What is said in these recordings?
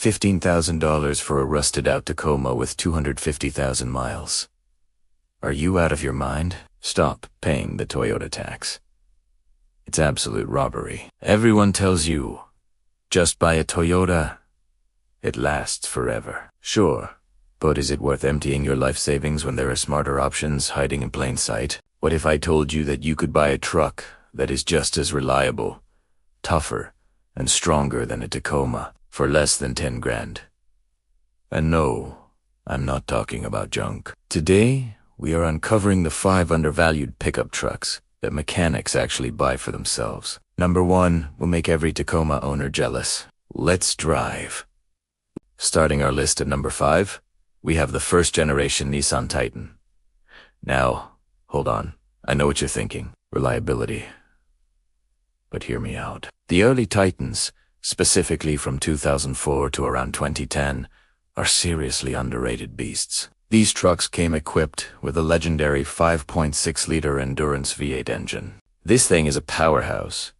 $15,000 for a rusted-out Tacoma with 250,000 miles. Are you out of your mind? Stop paying the Toyota tax. It's absolute robbery. Everyone tells you, just buy a Toyota. It lasts forever. Sure, but is it worth emptying your life savings when there are smarter options hiding in plain sight? What if I told you that you could buy a truck that is just as reliable, tougher, and stronger than a Tacoma for less than 10 grand? And no, I'm not talking about junk. Today, we are uncovering the 5 undervalued pickup trucks that mechanics actually buy for themselves. Number 1 will make every Tacoma owner jealous. Let's drive. Starting our list at number 5, we have the first-generation Nissan Titan. Now, hold on. I know what you're thinking. Reliability. But hear me out. The early Titans, specifically from 2004 to around 2010, are seriously underrated beasts. These trucks came equipped with a legendary 5.6-liter Endurance V8 engine. This thing is a powerhouse,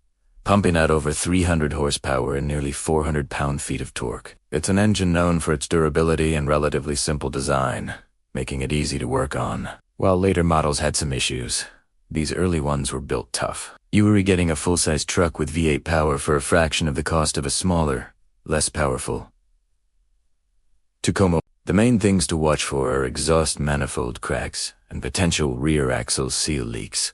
pumping out over 300 horsepower and nearly 400 pound-feet of torque. It's an engine known for its durability and relatively simple design, making it easy to work on. While later models had some issues, these early ones were built tough. You were getting a full-size truck with V8 power for a fraction of the cost of a smaller, less powerful Tacoma. The main things to watch for are exhaust manifold cracks and potential rear axle seal leaks.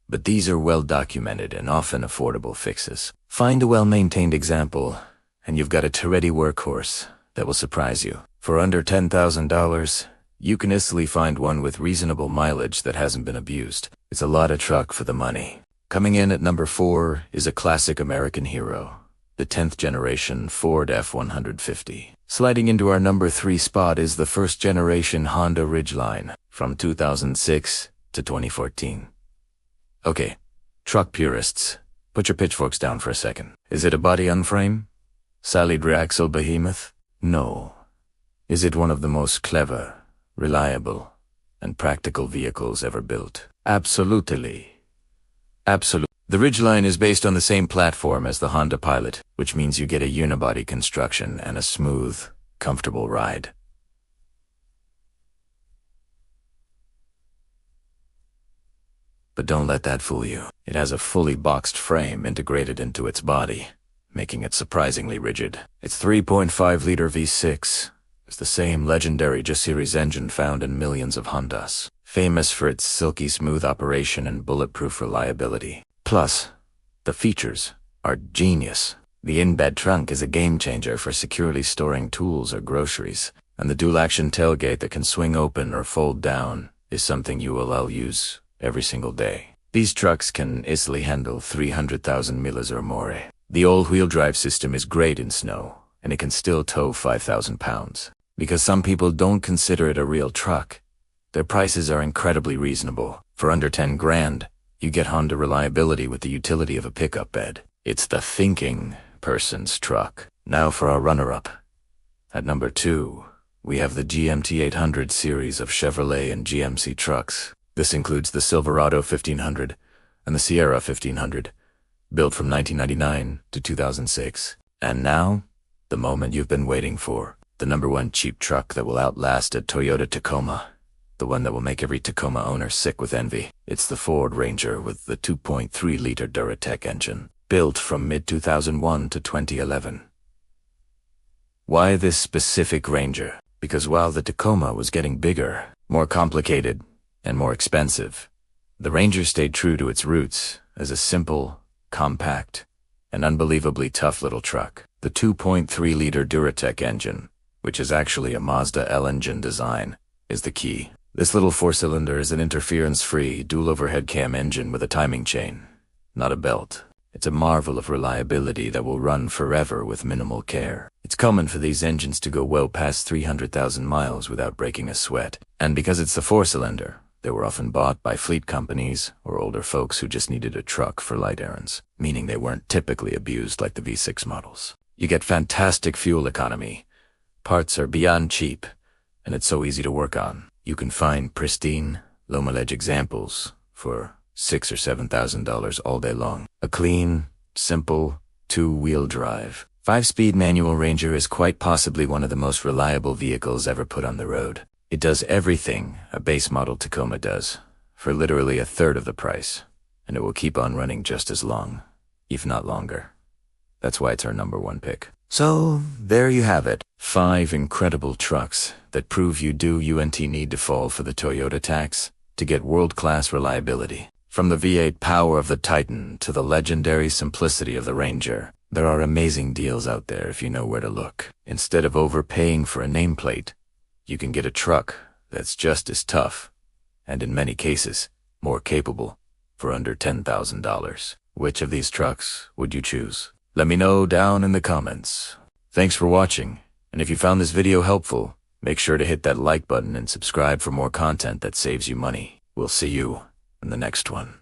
But these are well documented and often affordable fixes. Find a well-maintained example, and you've got a Toretti workhorse that will surprise you. For under $10,000, you can easily find one with reasonable mileage that hasn't been abused. It's a lot of truck for the money. Coming in at number 4 is a classic American hero, the 10th generation Ford F-150. Sliding into our number 3 spot is the first generation Honda Ridgeline from 2006 to 2014. Okay, truck purists, put your pitchforks down for a second. Is it a body-on-frame? Solid rear-axle behemoth? No. Is it one of the most clever, reliable, and practical vehicles ever built? Absolutely. Absolutely. The Ridgeline is based on the same platform as the Honda Pilot, which means you get a unibody construction and a smooth, comfortable ride. But don't let that fool you. It has a fully boxed frame integrated into its body, making it surprisingly rigid. Its 3.5-liter V6 is the same legendary J-Series engine found in millions of Hondas, famous for its silky smooth operation and bulletproof reliability. Plus, the features are genius. The in-bed trunk is a game-changer for securely storing tools or groceries, and the dual-action tailgate that can swing open or fold down is something you will all use every single day. These trucks can easily handle 300,000 miles or more. The all-wheel drive system is great in snow, and it can still tow 5,000 pounds. Because some people don't consider it a real truck, their prices are incredibly reasonable. For under 10 grand, you get Honda reliability with the utility of a pickup bed. It's the thinking person's truck. Now for our runner-up. At number 2, we have the GMT 800 series of Chevrolet and GMC trucks. This includes the Silverado 1500 and the Sierra 1500, built from 1999 to 2006. And now, the moment you've been waiting for. The number 1 cheap truck that will outlast a Toyota Tacoma. The one that will make every Tacoma owner sick with envy. It's the Ford Ranger with the 2.3-liter Duratec engine, built from mid-2001 to 2011. Why this specific Ranger? Because while the Tacoma was getting bigger, more complicated, and more expensive, the Ranger stayed true to its roots as a simple, compact, and unbelievably tough little truck. The 2.3-liter Duratec engine, which is actually a Mazda L engine design, is the key. This little 4-cylinder is an interference-free, dual-overhead cam engine with a timing chain, not a belt. It's a marvel of reliability that will run forever with minimal care. It's common for these engines to go well past 300,000 miles without breaking a sweat. And because it's the 4-cylinder, they were often bought by fleet companies or older folks who just needed a truck for light errands, meaning they weren't typically abused like the V6 models. You get fantastic fuel economy. Parts are beyond cheap, and it's so easy to work on. You can find pristine, low-mileage examples for $6,000 or $7,000 all day long. A clean, simple, 2-wheel drive. 5-speed manual Ranger is quite possibly one of the most reliable vehicles ever put on the road. It does everything a base model Tacoma does, for literally a third of the price, and it will keep on running just as long, if not longer. That's why it's our #1 pick. So, there you have it. 5 incredible trucks that prove you need to fall for the Toyota tax to get world-class reliability. From the V8 power of the Titan to the legendary simplicity of the Ranger, there are amazing deals out there if you know where to look. Instead of overpaying for a nameplate, you can get a truck that's just as tough, and in many cases, more capable, for under $10,000. Which of these trucks would you choose? Let me know down in the comments. Thanks for watching, and if you found this video helpful, make sure to hit that like button and subscribe for more content that saves you money. We'll see you in the next one.